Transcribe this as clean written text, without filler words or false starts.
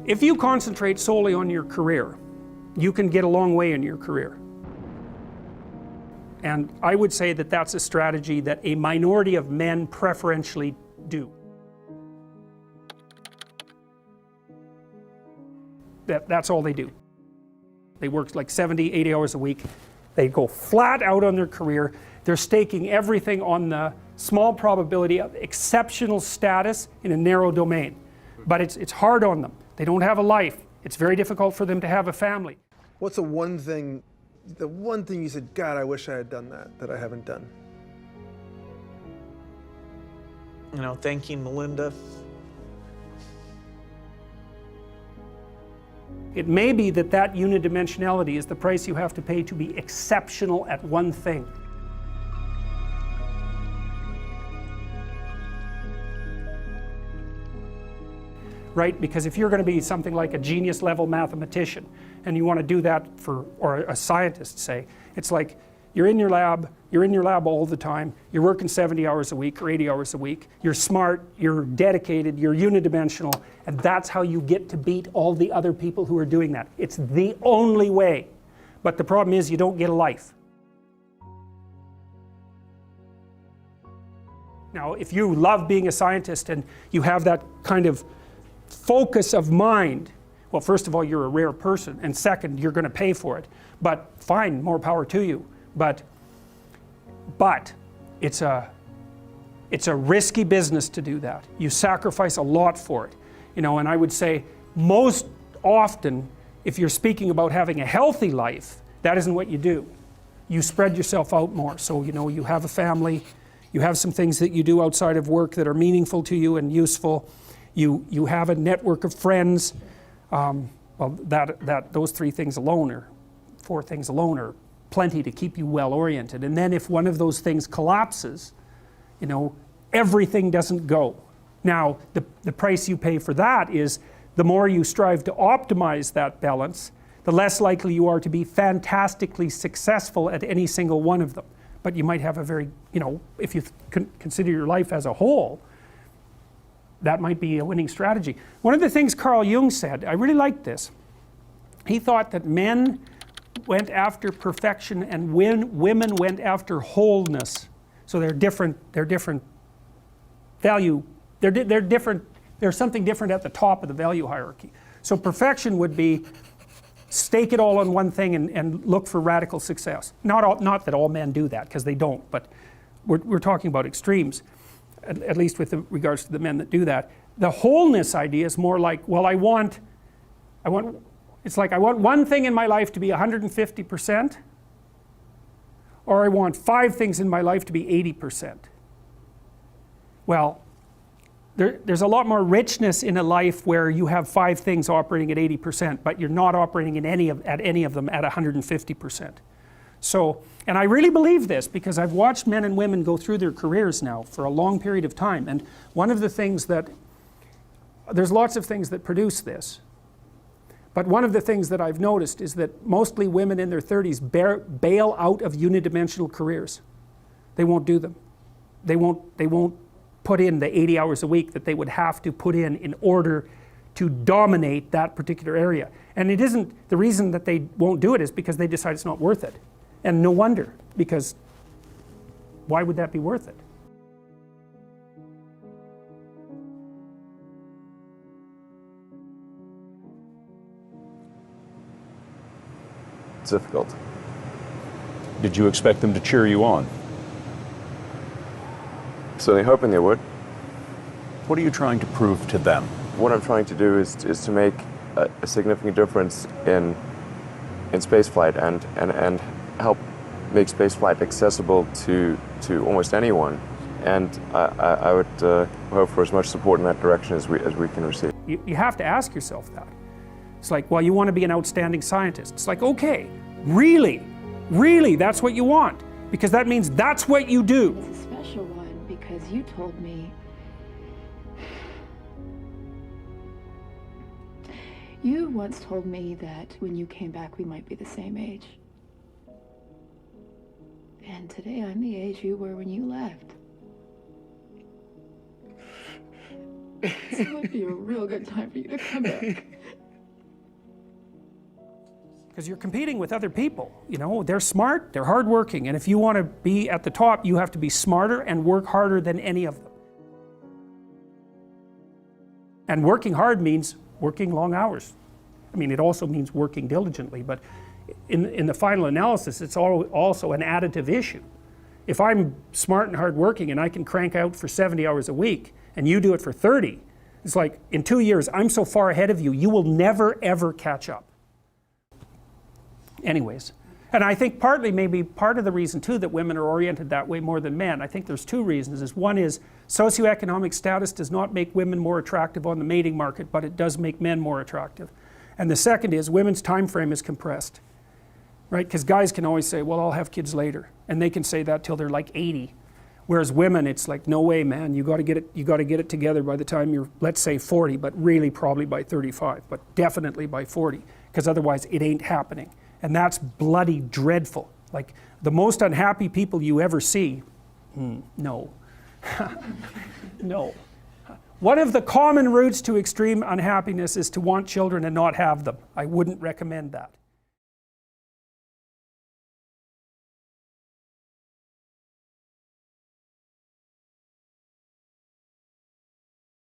If you concentrate solely on your career, you can get a long way in your career. And I would say that that's a strategy that a minority of men preferentially do. That's all they do. They work like 70, 80 hours a week. They go flat out on their career. They're staking everything on the small probability of exceptional status in a narrow domain. But it's hard on them. They don't have a life. It's very difficult for them to have a family. What's the one thing you said, God, I wish I had done that I haven't done? You know, thanking Melinda. It may be that that unidimensionality is the price you have to pay to be exceptional at one thing. Right? Because if you're going to be something like a genius level mathematician and you want to do that or a scientist, say, it's like you're in your lab all the time, you're working 70 hours a week or 80 hours a week, you're smart, you're dedicated, you're unidimensional, and that's how you get to beat all the other people who are doing that. It's the only way. But the problem is you don't get a life. Now, if you love being a scientist and you have that kind of focus of mind, well, first of all, you're a rare person, and second, you're going to pay for it. But fine, more power to you. But it's a risky business to do that. You sacrifice a lot for it. You know, and I would say most often, if you're speaking about having a healthy life, that isn't what you do. You spread yourself out more. So, you know, you have a family, you have some things that you do outside of work that are meaningful to you and useful. You have a network of friends. Well, those 3 things alone, or 4 things alone, are plenty to keep you well oriented. And then if one of those things collapses, you know, everything doesn't go. Now, the price you pay for that is the more you strive to optimize that balance, the less likely you are to be fantastically successful at any single one of them. But you might have a very, you know, if you consider your life as a whole, that might be a winning strategy. One of the things Carl Jung said, I really liked this. He thought that men went after perfection and women went after wholeness. So they're different value, they're different, there's something different at the top of the value hierarchy. So perfection would be stake it all on one thing and look for radical success. Not that all men do that, because they don't, but we're talking about extremes. At least with regards to the men that do that. The wholeness idea is more like, well, it's like I want one thing in my life to be 150%, or I want 5 things in my life to be 80%. Well, there's a lot more richness in a life where you have 5 things operating at 80%, but you're not operating at any of them at 150%. So, and I really believe this because I've watched men and women go through their careers now for a long period of time, and one of the things there's lots of things that produce this, but one of the things that I've noticed is that mostly women in their 30s bail out of unidimensional careers. They won't do them. They won't put in the 80 hours a week that they would have to put in order to dominate that particular area. And it isn't, the reason that they won't do it is because they decide it's not worth it. And no wonder, because why would that be worth it? It's difficult. Did you expect them to cheer you on? Certainly hoping they would. What are you trying to prove to them? What I'm trying to do is to make a significant difference in spaceflight and help make spaceflight accessible to almost anyone. And I would hope for as much support in that direction as we can receive. You have to ask yourself that. It's like, well, you want to be an outstanding scientist. It's like, okay, really, that's what you want? Because that means that's what you do. It's a special one because you told me. You once told me that when you came back we might be the same age. And today I'm the age you were when you left. So it would be a real good time for you to come back. Because you're competing with other people, you know, they're smart, they're hardworking, and if you want to be at the top, you have to be smarter and work harder than any of them. And working hard means working long hours. I mean, it also means working diligently, but in the final analysis, it's also an additive issue. If I'm smart and hardworking and I can crank out for 70 hours a week, and you do it for 30, it's like, in 2 years, I'm so far ahead of you, you will never ever catch up. Anyways, and I think partly, maybe part of the reason too that women are oriented that way more than men, I think there's two reasons. One is socioeconomic status does not make women more attractive on the mating market, but it does make men more attractive. And the second is women's time frame is compressed, right? Because guys can always say, well, I'll have kids later, and they can say that till they're like 80. Whereas women, it's like, no way, man, you got to get it together by the time you're, let's say 40, but really probably by 35, but definitely by 40, because otherwise it ain't happening. And that's bloody dreadful. Like, the most unhappy people you ever see, no. No. One of the common routes to extreme unhappiness is to want children and not have them. I wouldn't recommend that.